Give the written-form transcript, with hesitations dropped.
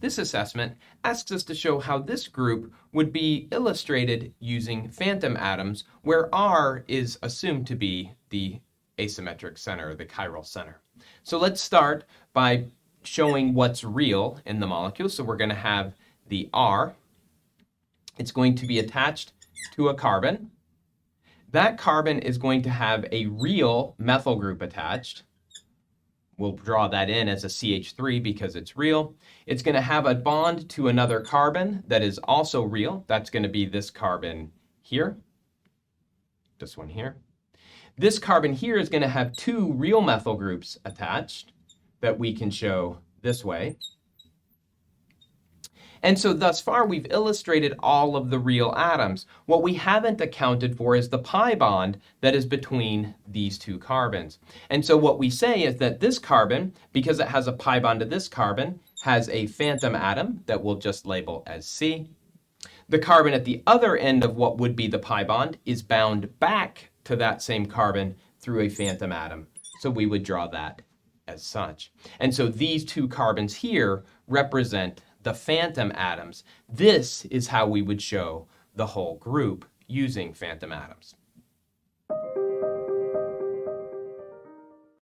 This assessment asks us to show how this group would be illustrated using phantom atoms, where R is assumed to be the asymmetric center, the chiral center. So let's start by showing what's real in the molecule. So we're going to have the R. It's going to be attached to a carbon. That carbon is going to have a real methyl group attached. We'll draw that in as a CH3 because it's real. It's going to have a bond to another carbon that is also real. That's going to be this carbon here, this one here. This carbon here is going to have two real methyl groups attached that we can show this way. And so thus far, we've illustrated all of the real atoms. What we haven't accounted for is the pi bond that is between these two carbons. And so what we say is that this carbon, because it has a pi bond to this carbon, has a phantom atom that we'll just label as C. The carbon at the other end of what would be the pi bond is bound back to that same carbon through a phantom atom. So we would draw that as such. And so these two carbons here represent the phantom atoms. This is how we would show the whole group using phantom atoms.